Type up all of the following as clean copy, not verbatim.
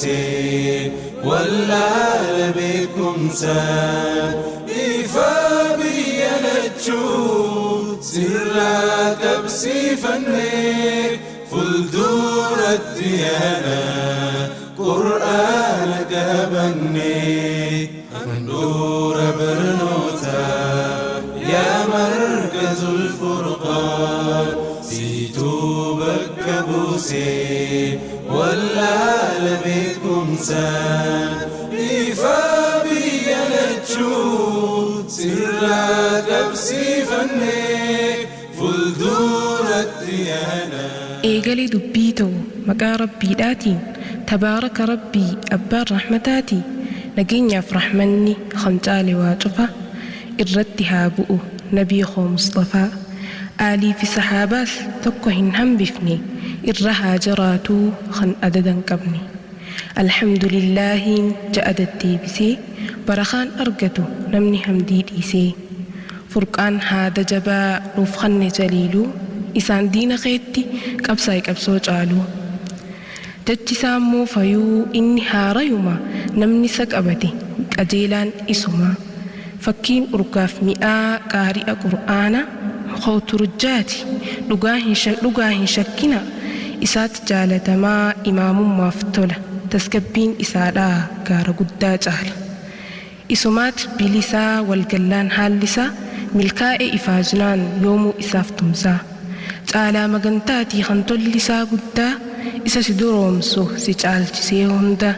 بوسي والآل بكم سان إفابي لتشوف سرك بسيفني فلدور الديانة قرآنك بني أندور برنوتا يا مركز الفرقان سيتو بك بوسي والآل بكم سان إفابي لتشوف سرك بسيفني فلدور الديانة إيجالي دبيتو مقا ربي داتي تبارك ربي أبا رحمتاتي نجيني فرحمني خمتالي واجفة إردها بؤو نبي خو مصطفى آلي في صحاباس تكوهن هم بفني إرها جراتو خن أددا قبني الحمد لله جأدتي بسي برخان أرقتو نمني همدي ديسي فرقان هذا جبا رفخن جليلو إسان دين خيتي كبساي كبسو جالو تجسامو فيو إني هاريوما نمني سكبتي أجيلان إسوما فكين أرقاف مئة قارئ قرآن خوت رجاتي لقاهن شكنا إسات جالتما إمام مافتولة تسكبين إسادا قار قدا جال إسومات بلسا والقلان هالسا ملكاء إفاجنان يوم إسافتمسا تعالى مغنتاتي خنطل لسا قدا إسا سدرومسو سيجالجسي هندا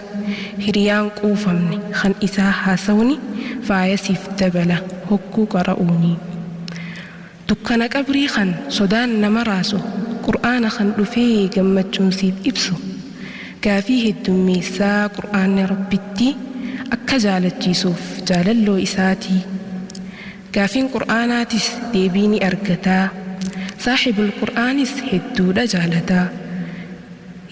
هريان قوفمني خن إسا حاسوني فايسيف دبلا هكو قرؤوني دكان قبري خن صدان نمراسو قرآن خن رفي جمتشون سيد إبسو كافيه الدميسا قرآن ربتي أكا جالت جيسوف جاللو إساتي كافين قرآناتس ديبيني أرقتا صاحب القرآنس هدودا جالتا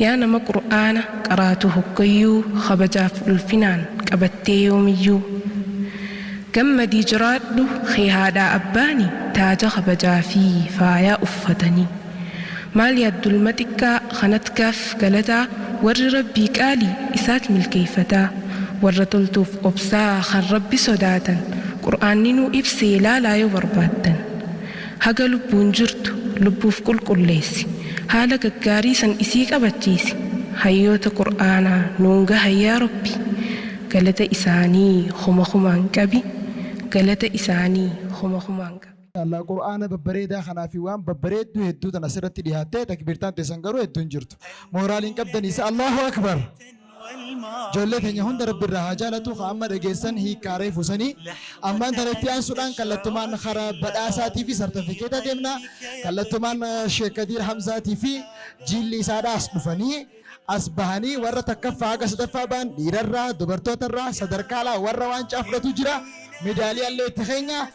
يا نما قرآن قراته كيو خبجاف الفنان قبتي يوميو كم دي جرادو خيهادا أباني تاج خبجافي فايا أفتني مال يد المتكا خنتكاف قلتا ور ربي كالي إسات ملكيفتا ور تلتوف أبسا خن ربي صداتا قرآن نينو إبسي لا يورباتا هاقا لبون جرتو لبوف كل ليسي حالا قاريسا إسيك أبتشيسي هيوت قرآنا نونغا هيا ربي قلت إساني خما كبي قلت إساني خما كبي الله قرآن ببريدا خنافي وان ببريد دو هدو تنسرت ديهاتي تكبيرتان تسنگرو هدو انجرتو مورالين قبدني الله أكبر جولت هني هند رب الرهاجالتو خامد اجيسن هي كاري فوسني امان ترتيان سودان كلتمان خراب بداساتي في سرتيفيكيتا ديمنا كلتمان شيخ كدير حمزاتي في جيلي ساداس دفني أصبحني ورا تكفى قصدفا بان ديررا دبرتوترا صدركالا ورا وانش أفرتو جرا ميدالية اللي تخينا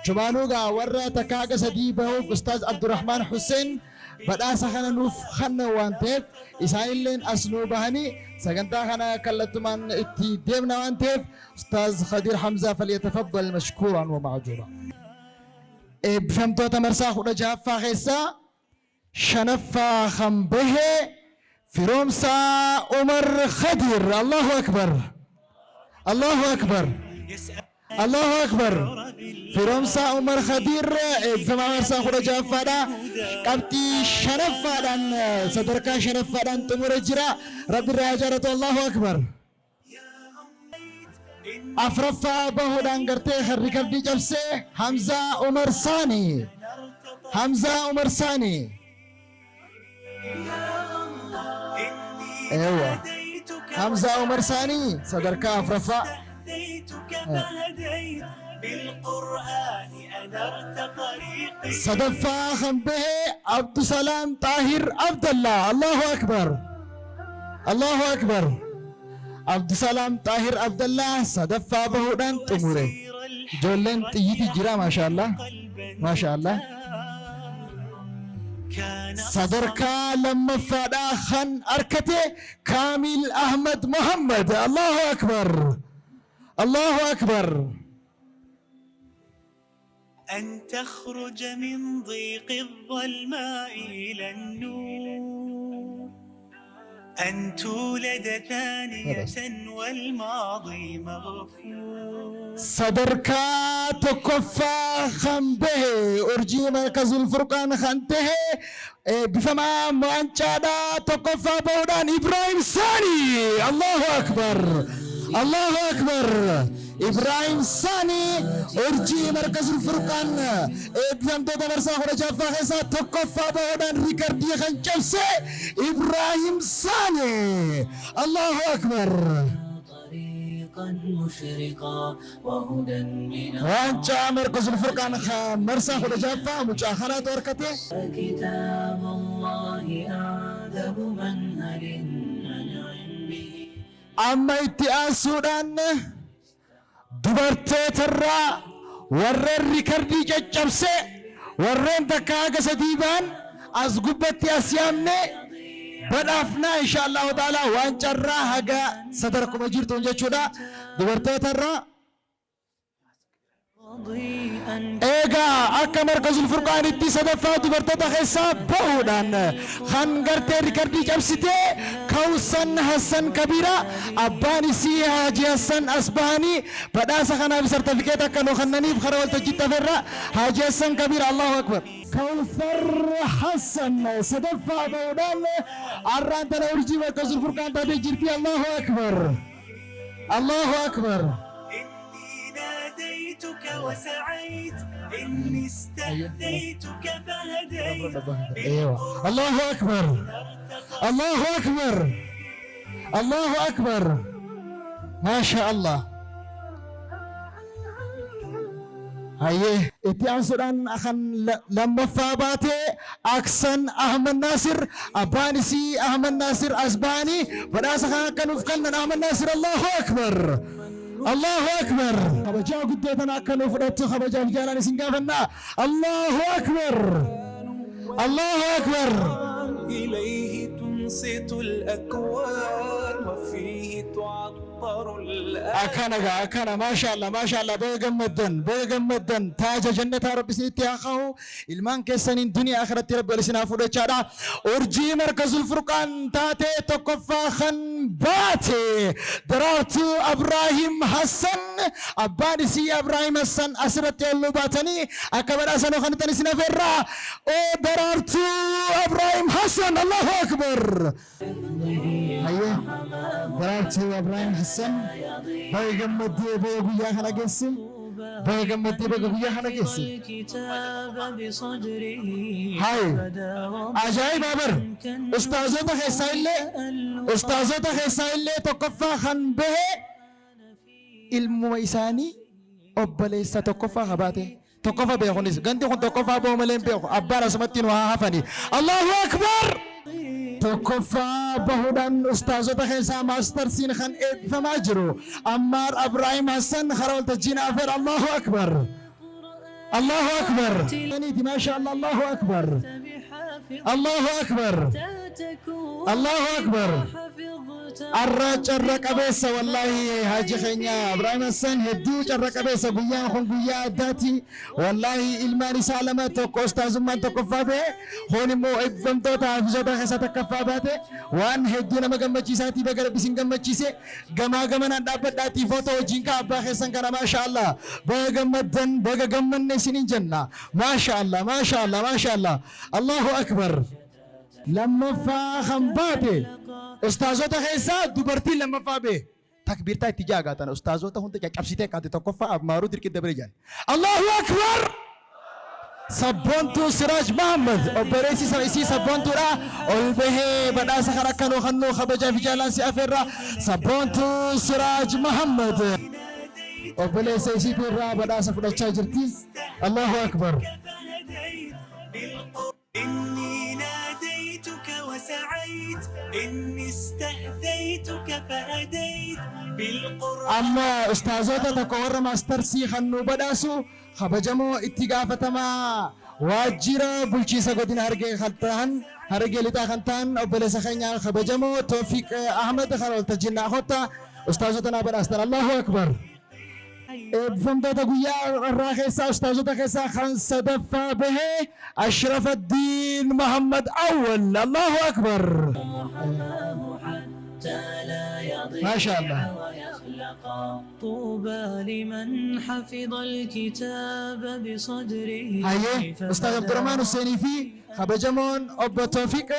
جمانوغا ورا تكاقا سديبه أستاذ عبد الرحمن حسين بدأسا خنا نوف خنا وانتف إسرائيلين أسنو بهني سجنتا خنا كلتمان اتي ديمنا وانتف أستاذ خدير حمزة فليتفضل مشكورا ومعجورا بفهمتو تمرسا خدا جافا خيسا شنفا خمبه فرومسا عمر خدير الله أكبر الله أكبر الله أكبر فرومسا عمر خدير فما مرسا خدا جافا قبتي شنفا دان صدركا شنفا دان تمر جرا رب الرجالة الله أكبر أفرفا بهودان قرتي خريكردي جبسي حمزة عمر ثاني حمزة عمر ثاني ايوه حمزة عمر ثاني صدركا أفرفا بالقرآن أنرت طريقي صدفا خنبه عبد السلام طاهر عبد الله الله أكبر الله أكبر عبد السلام طاهر عبد الله صدفا بهودان تموري جولين تيجي جرا ما شاء الله ما شاء الله صدركا لما فدا خن أركته كامل أحمد محمد الله أكبر الله أكبر أن تخرج من ضيق الظلماء إلى النور أن تولد ثانية والماضي مغفور. صدركا تكفى خنبه أرجي مركز الفرقان خنته بفما موانشادا تكفى بودان إبراهيم ساني. الله أكبر الله أكبر. إبراهيم ساني أرجي مركز الفرقان بفم دودا مرسا خرجا فاخسا تكفى بودان ريكاردي خنجبسي إبراهيم ساني. الله أكبر. مشرقا وهدى من وانجا مركز الفرقان مرسا خرجا فمجاهرات وركته. كتاب الله أعذب منهل أنعم به. أما اتئاسودان دبرتي ترى ورر ريكاردي ججبسي ورين تكاغ سديبان أزقبتي أسيامني بدافنا إن شاء الله تعالى وانجرا هجا صدركم أجرتون جشودا دبرتي ترى إيجا أكا مركز الفرقان إتي صدفا دبرتي تخيصا بودان خانغرتي ريكاردي جبسيتي كوسن حسن كبيرة أباني سي حاجي حسن أسباني بداسا خانا بسرتفكيت أكا نوخنني بخرول تجيت فرا حاجي حسن كبيرة. الله أكبر. كوثر حسن صدفا بودان أران تنورجي مركز الفرقان تادي جرتي. الله أكبر الله أكبر. ناديتك وسعيت إني استهديتك فهديت. أيوة. الله أكبر الله أكبر الله أكبر. ما شاء الله. هاي اتيان سودان أخن لما فاباتي أكسن أحمد ناصر أبانسي أحمد ناصر أسباني بدأ كانوا فكان أحمد ناصر. الله أكبر الله أكبر. خبجا قدتنا كانوا فرطوا خبجا بجانا سنقافنا. الله أكبر الله أكبر. إليه تنصت الأكوان وفيه تعطر الأكوان. أكنا ما شاء الله ما شاء الله. بيغمدن تاج جنة ربي سنتي أخاه إلمان كسن الدنيا آخرة ربي ولسنا فرجادا. أرجي مركز الفرقان تاتي تكفى خنباتي درارتو إبراهيم حسن أبانسي إبراهيم حسن أسرت اللوباتني أكبر أسنو خنتني سنفرا أو درارتو إبراهيم حسن. الله أكبر. هيا درارتو إبراهيم حسن بيغمد بيغويا خنقسم بيغمد بيغويا خنقسم. هاي عجائب أبر أستاذوتا خيسائل تكفى خنبه المميساني أبليسا تكفى خباته تكفى بيغونيس غندي خون تكفى بوملين بيغو أبارا سمتين وهافني. الله أكبر. تكفى بهودان أستاذوتا خيسا ماستر سين خان إد فماجرو أمار إبراهيم حسن خرول تجين أفر. الله أكبر الله أكبر. ما شاء الله. الله أكبر الله أكبر الله أكبر. الرجل قبيسة والله هاجي خينيا إبراهيم حسن هدو جرى قبيسة بيا خون بيا داتي والله إلماني سالمة توك أستاذ من تكفى به هوني مو إبن توتا حفظة خيسة تكفى باته وان هدو نما جمجيساتي بغير بسين جمجيسي جما ندابت داتي فوتو جينكا أبا خيسان كنا ما شاء الله بغمدن بغمن نسين جنة. ما شاء الله ما شاء الله ما شاء الله. الله أكبر. لما فاهم باتي أستاذوتا خيسا دبرتي لما فابه تكبير تاي تجاهة تنا أستاذوتا هون تجاك أبسيته كاتي تكفى أب مارو دركي دبريجان. الله أكبر. سبونتو سراج محمد أوبريسي سويسي سبونتو را أولبه بدأ سخرا كانوا خنو خبجا في جالان سافرا سبونتو سراج محمد أوبريسي سيسي را بدأ سفر تشاجرتي. الله أكبر. إني ناديتك وسعيت إني استهديتك فهديت بالقرآن. أما أستاذوتا تكور ماستر سي خنو بداسو خبجمو اتقافة ما واجرا بلشيسا قدين هرقي لتا خنتان أبليس خينيا خبجمو توفيق أحمد خلال تجينا أخوتا أستاذوتا نابر. الله أكبر. فمدة قويا الراخيسة أستاذوتا خيسا خان صدفا به أشرف الدين محمد أول. الله أكبر. ما شاء الله. ويخلقا طوبى لمن حفظ الكتاب بصدره. هاي أستاذ عبد الرحمن السيني في خبجمون أبو توفيق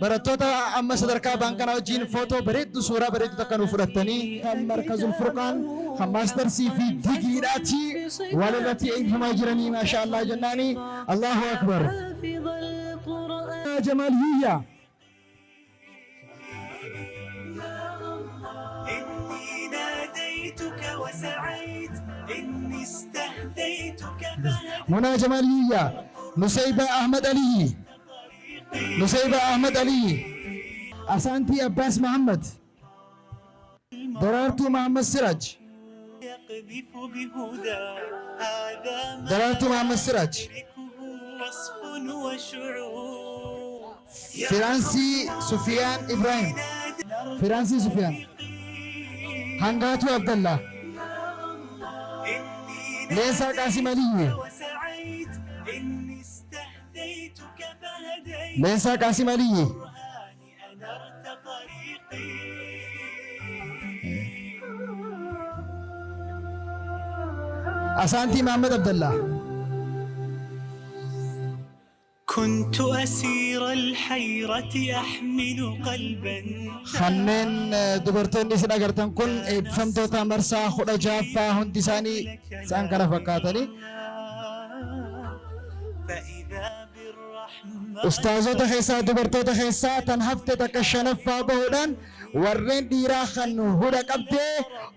برتوتا أما صدركا بانكنا وجين فوتو بريد صورة بريد تكنو فرتني مركز الفرقان خماستر سي في ديجيراتي ولدتي إنهما جرني ما شاء الله جناني. الله أكبر. حافظ القرآن جمالية إني ناديتك وسعيت إني استهديتك فهديت منى جمالية نسيبة أحمد علي نسيبة أحمد علي أسانتي أباس محمد درارتو محمد سراج يقذف بهدى هذا ما درارتو محمد سراج يدركه وصف وشعور فرانسي سفيان إبراهيم فرانسي سفيان هنغاتو عبد الله إني ليسا قاسم علي وسعيت إني استهديتك فهديت ليسا قاسم علي القرآن أنرت طريقي أسانتي محمد عبد الله كنت أسير الحيرة أحمل قلبا خنين دبرتوني سن agartan kun eebbifamtoota marsaa 16ffaa hundi isaanii isaan kana fakkaatanii فإذا بالرحمة ustaazota keessaa dubartoota keessaa tan hafte takka shanaffaa bahuudhaan warreen dhiiraa kan hudha qabdee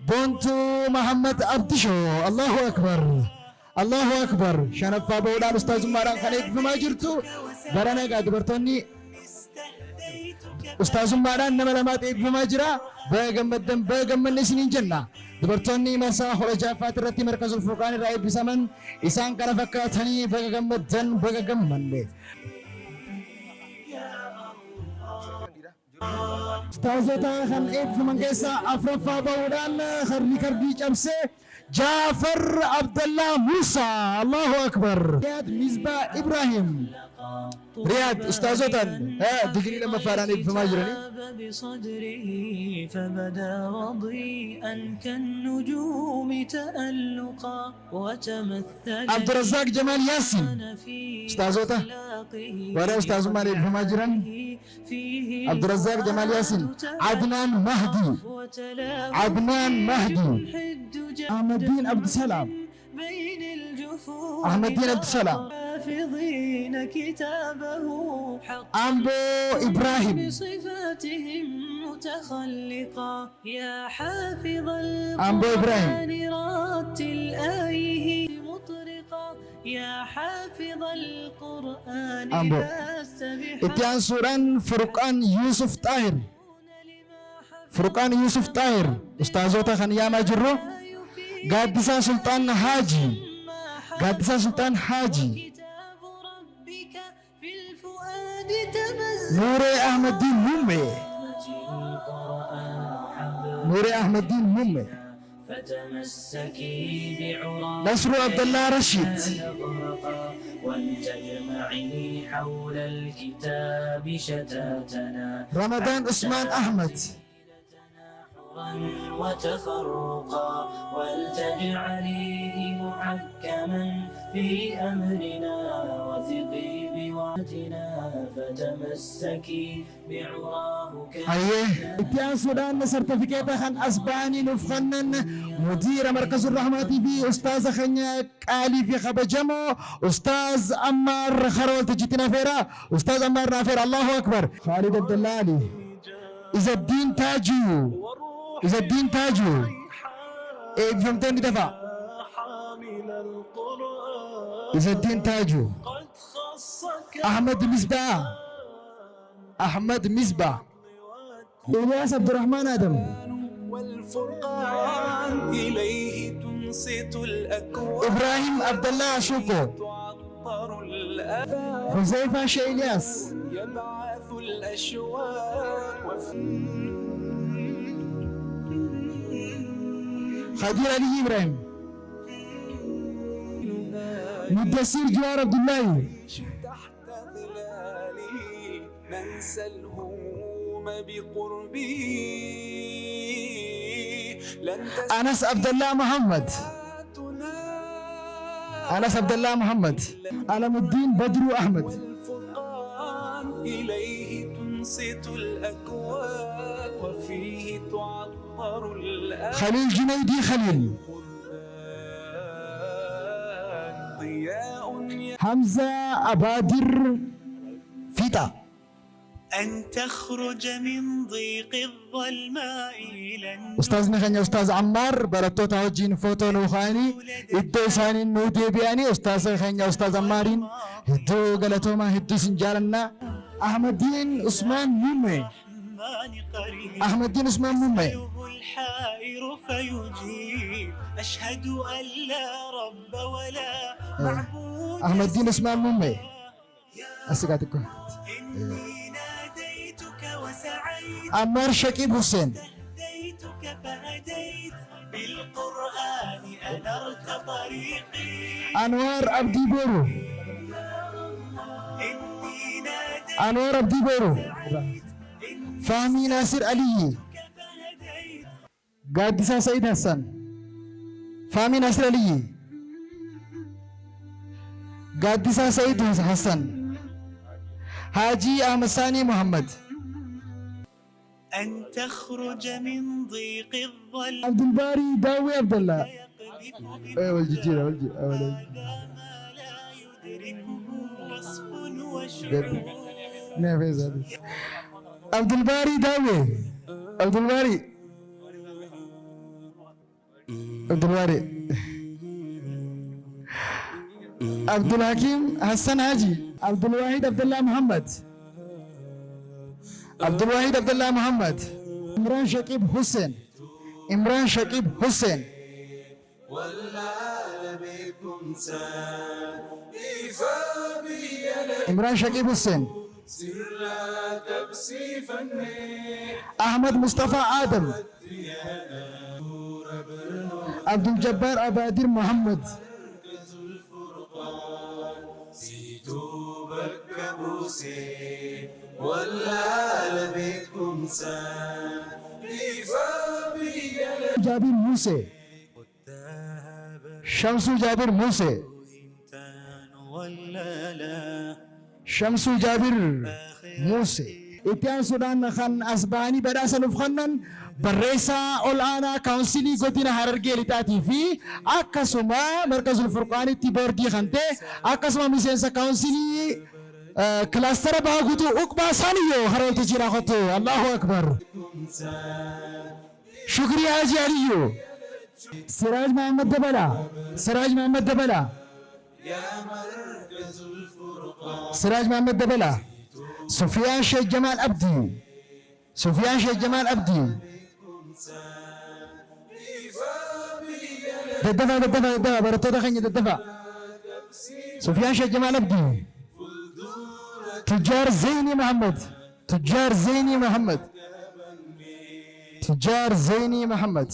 boontuu Muhammad Abdishoo. Allahu akbar. Allahu akbar. Shanaffaa bahuudhaan ustaazummaadhaan kan eebbifamaa jirtu barana egaa dubartoonni ustaazummaadhaan nama lamaatu eebbifamaa jira. Baga gammaddan baga gammanne isiniin jenna. dubartoonni marsaa 16ffaatti irratti markazul furqaan irraa eebbisaman isaan kana fakkaatanii baga gammaddan baga gammanne. Ustaazota kan eebbifaman keessaa afraffaa bahuudhaan kan riikardii cabsee جعفر عبد الله موسى. الله اكبر. رياض مصباح ابراهيم رياض استاذوتا دقيقة لما فاراني في ماجرني بصدره فبدا وضيئا كالنجوم تألقا وتمثل عبد الرزاق جمال ياسين استاذوتا ورا استاذ مالي في ماجرن عبد الرزاق جمال ياسين عدنان مهدي عدنان مهدي أحمد الدين عبد السلام بين الجفون أحمد الدين عبد السلام حافظين كتابه حق أمبو إبراهيم بصفاتهم متخلقا يا حافظ أمبو إبراهيم القرآن رتل آيه مطرقا يا حافظ القرآن أمبو لست إتيان سوران فرقان يوسف طاهر فرقان يوسف طاهر أستاذوتا خنياما جرو قادسة سلطان حاجي قادسة سلطان حاجي كتاب ربك في الفؤاد تمزق نوري أحمد الدين ممي نوري أحمد الدين ممي فتمسكي بعرى نصر عبد الله رشيد نغرقا ولتجمعي حول الكتاب شتاتنا رمضان عثمان أحمد وتفرقا ولتجعليه محكما في أمرنا وثقي بوعدنا فتمسكي بعراه أيه إتيان سودان سرتفيكيتا خان أسباني نفخنن مدير مركز الرحمة في أستاذ خنيا قالي في خبجمو أستاذ أمار خرول تجتنا فيرا أستاذ أمار نافير. الله أكبر. خالد عبد الله علي إذا الدين تاجو إذا الدين تاجو إيه فهمتني دفع إذا الدين تاجو أحمد مصباح أحمد مصباح إلياس عبد الرحمن آدم والفرقان إليه تنصت الأكوان إبراهيم عبد الله شوكو تعطر الآفاق حذيفة شي إلياس يبعث الأشواق خدير علي إبراهيم مدسير جوار عبد الله تحت ظلالي ننسى الهموم بقربي لن أنس عبد الله محمد أنس عبد الله محمد علم الدين بدر أحمد والفرقان إليه تنصت الأكوان وفيه تعطر الأكوان خليل جنيدي خليل ضياء حمزة أبادر فيتا أن تخرج من ضيق الظلماء إلى أستاذنا خنيا أستاذ عمار برتو توجين فوتو نوخاني إدو ساني نودي بياني أستاذ خنيا أستاذ عمارين هدو غلطوما هدو سنجالنا أحمد دين عثمان مومي الرحمن قريب أحمد دين عثمان مومي الحائر فيجيب أشهد أن لا رب ولا معبود أحمد دين عثمان مومي أسيقاتكم إني ناديتك وسعيت عمار شكيب حسين هديتك فهديت بالقرآن أنرت طريقي أنوار عبدي بورو إني ناديتك أنوار عبدي بورو فهمي ناصر علي فهديت قادسة سيد حسن فهمي ناصر علي قادسة سيد حسن حاجي أحمد ثاني محمد أن تخرج من ضيق الظلم عبد الباري داوي عبد الله يقذف ايه والجزيرة والجزيرة ما لا يدركه وصف وشعور نافذ هذا عبد الباري داوي عبد الباري عبد الباري عبد الحكيم حسن حاجي عبد الواحد عبد الله محمد عبد الواحد عبد الله محمد عمران شكيب حسين عمران شكيب حسين والآل بكم سان إيفابي عمران شكيب حسين سرا تبسي فني أحمد مصطفى آدم عبد الجبار أبادر محمد سيتو بك بوسي والآل بكم سان إيفابي جابر موسى شمس جابر موسى ولا لا شمس جابر موسى إتيان سودان خان أسباني بدأ نفخنن بريسا الآن كونسيلي قدنا هررجي لتاتي في أكسما مركز الفرقان تبوردي خنته أكسما ميسنسا كونسيلي كلاستر باغوتو أكبا سانيو هرول تجيرا خطو الله أكبر شكري حاجي عليو سراج محمد دبلا سراج محمد دبلا يا مركز الفرقان سراج محمد دبلا سفيان شيخ جمال أبدي سفيان شيخ جمال أبدي ددفع برتو دخني ددفع سفيان شيخ جمال أبدي تجار زيني محمد تجار زيني محمد تجار زيني محمد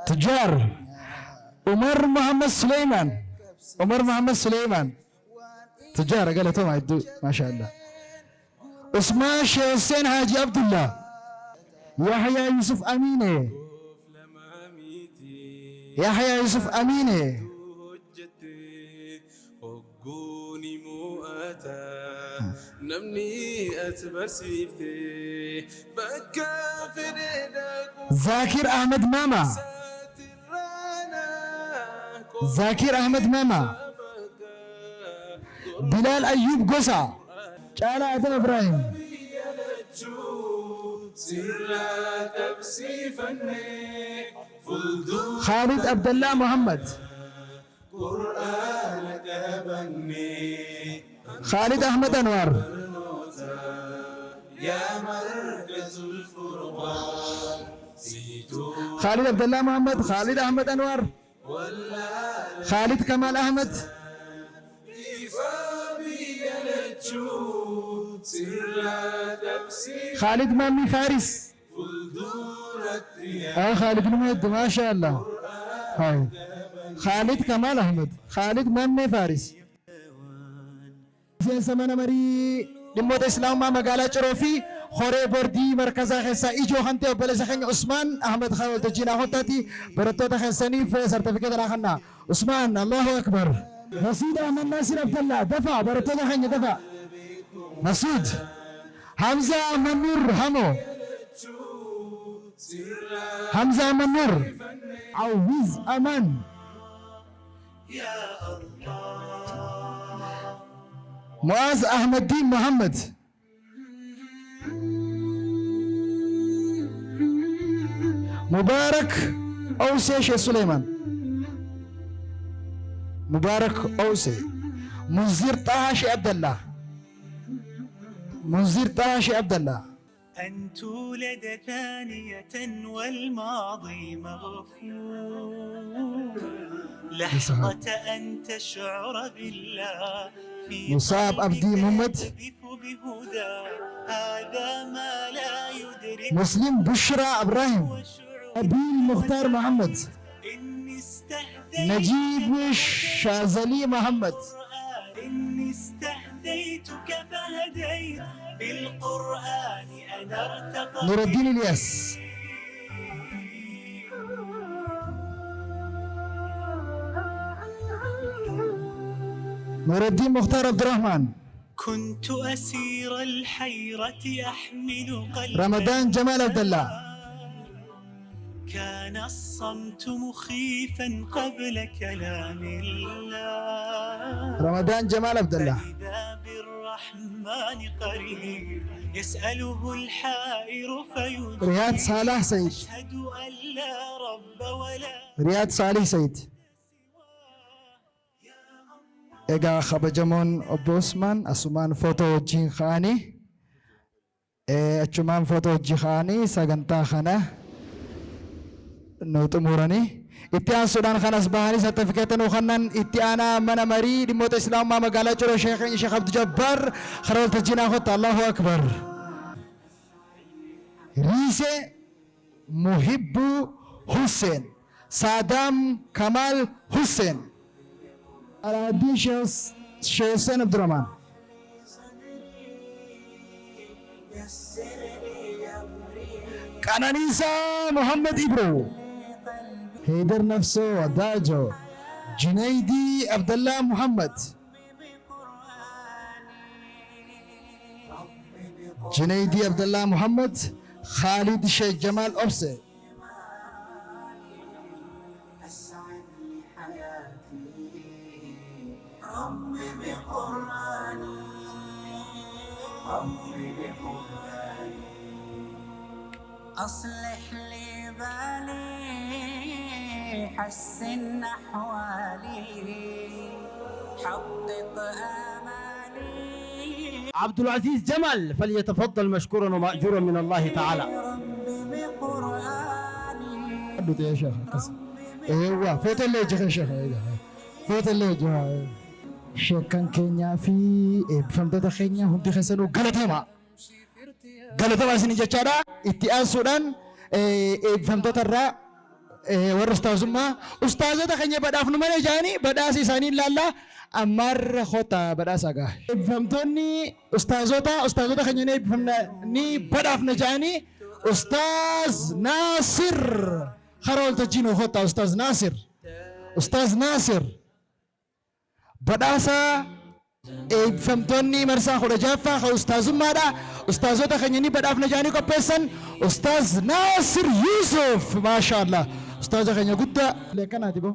تجار عمر محمد سليمان عمر محمد سليمان تجار قالتهم عدو ما شاء الله عثمان شيخ حسين حاجي عبد الله يحيى يوسف أمينة يحيى يوسف أمينة وقوني مؤاتا نمني أتبر سيفتي بكا فردك زاكر أحمد ماما ساترانا زاكر أحمد ماما بلال أيوب قصة شالا آدم إبراهيم سرا تبسي فني فلدو خالد عبد الله محمد قرآنك بني خالد أحمد أنور يا مركز الفرقان سيتو خالد عبد الله محمد خالد أحمد أنور خالد كمال أحمد إيفابي يلجو سرا تبسي خالد مامي فارس فلدورك خالد نمد ما شاء الله هاي خالد كمال أحمد خالد مامي فارس سياسة من مري دموت إسلام ما مقالة شروفي خوري بردي مركزا خيسا إيجو خانتي وبلسا خين عثمان أحمد خاول تجينا خطاتي برتوتا خيساني في سرتفكت راخنا عثمان الله أكبر مسعود أحمد ناصر عبد الله دفع برتوتا خين دفع مسعود حمزة منور حمو حمزة منور عويز أمان يا الله معاذ أحمد دين محمد مبارك أوسي شيخ سليمان مبارك أوسي منذر طه شيخ عبد الله منذر طه شيخ عبد الله أن تولد ثانية والماضي مغفور لحظة أن تشعر بالله في مصاب قلبك عبدي محمد يهتف بهدى هذا ما لا يدرك مسلم بشرى إبراهيم وشعور أبيل مختار محمد إني استهديت نجيب شازلي محمد إني استهديتك فهديت بالقرآن أنا ارتقيت نور الدين الياس نور الدين مختار عبد الرحمن كنت أسير الحيرة أحمل قلبي رمضان جمال عبد الله كان الصمت مخيفا قبل كلام الله رمضان جمال عبد الله فإذا بالرحمن قريب يسأله الحائر فيجيب رياض صالح سيد أشهد أن لا رب ولا رياض صالح سيد إيجا خبجمون أبو عثمان أسمان فوتو جين خاني أجمان فوتو جين خاني سجنتا خنا نوتموراني إتيان سودان خلاص بهاني سرتيفيكيت نوخنن إتيانا من مري دموت إسلام ما مقالة جرو شيخ عبد الجبار خرول تجينا خط الله أكبر ريسة محب حسين صادام كمال حسين الدين شيخ عبد الرحمن كانانيسا محمد إبرو هيدر نفسه وداجو جنيدي عبد الله محمد جنيدي عبد الله محمد خالد شيخ جمال أبسي أصلح لي بالي حسن أحوالي حقق آمالي عبد العزيز جمل فليتفضل مشكورا ومأجورا من الله تعالى. ربي بقرآني أدوت يا شيخ كسر إيوه فوت اللي جه شيخ فوت اللي جه شيخ كان كينيا في فهمت كينيا هم تخسروا غلطة سني جتشارا اتيان سودان فهمت ترى ورستازما أستاذة تخيني بدأ فنما جاني بدأ سيساني لالا أمر خطا بدأ ساقا فهمتوني أستاذة تخيني فهمني بدأ فنجاني أستاذ ناصر خرول تجينو خطا أستاذ ناصر بدأسا فهمتوني مرسا خود جافا خو أستاذ مادا أستاذو تخيني بدأ فنجاني كوبسن أستاذ ناصر يوسف ما شاء الله أستاذ خيني قد لكن هاتبو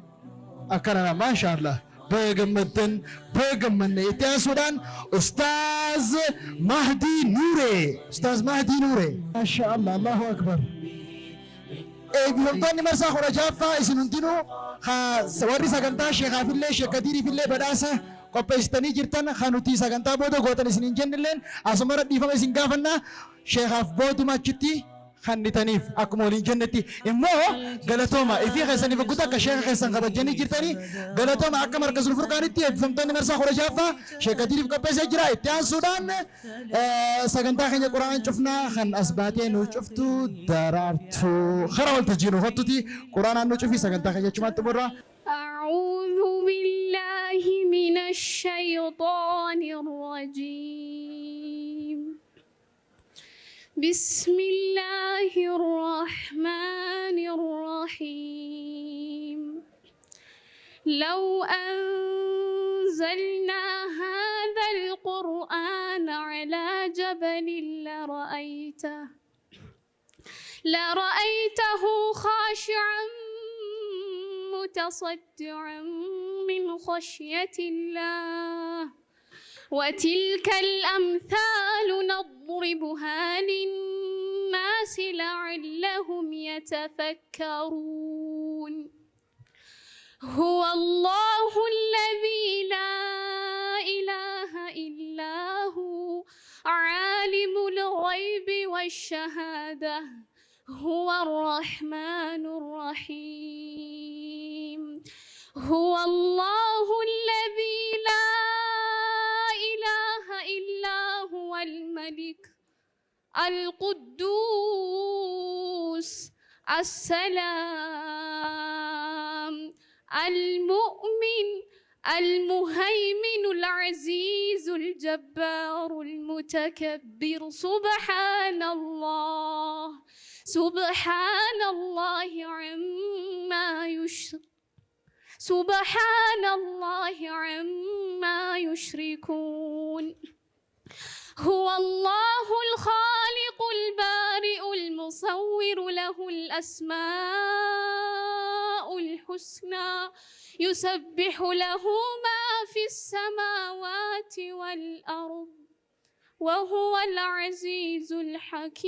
أكرنا ما شاء الله بغمتن إتيان سودان أستاذ مهدي نوري ما شاء الله الله أكبر فهمتوني مرسا خود جافا إسننتينو سواري ساقنتا شيخا في اللي شيخ كديري في اللي بدأسا qopheessitanii jirtan kan nuti sagantaa booda gootan isin hin jennilleen asuma dhiifama isin gaafanna sheekaaf booduma achitti kannitaniif akkuma waliin jennetti immoo galatooma ifii keessaniif guutuu akka sheeka keessan kabajanii jirtanii galatooma akka markazul furqaanitti eebbifamtoonni marsaa kudha jaaffaa sheekatiif qopheessee jira itti aansuudhaan sagantaa keenya quraan cufnaa kan as baatee nu cuftu daraartuu kara waltajjii nu hottuti quraanaan nu cufi sagantaa keenya chumaatti borra. أعوذ بالله من الشيطان الرجيم بسم الله الرحمن الرحيم. لو أنزلنا هذا القرآن على جبل لرأيته خاشعا متصدعا من خشية الله. وتلك الأمثال نضربها للناس لعلهم يتفكرون. هو الله الذي لا إله إلا هو عالم الغيب والشهادة هو الرحمن الرحيم. هو الله الذي لا إله إلا هو الملك القدوس السلام المؤمن المهيمن العزيز الجبار المتكبر. سبحان الله عما يشركون. هو الله الخالق البارئ المصور له الأسماء الحسنى يسبح له ما في السماوات والأرض وهو العزيز الحكيم.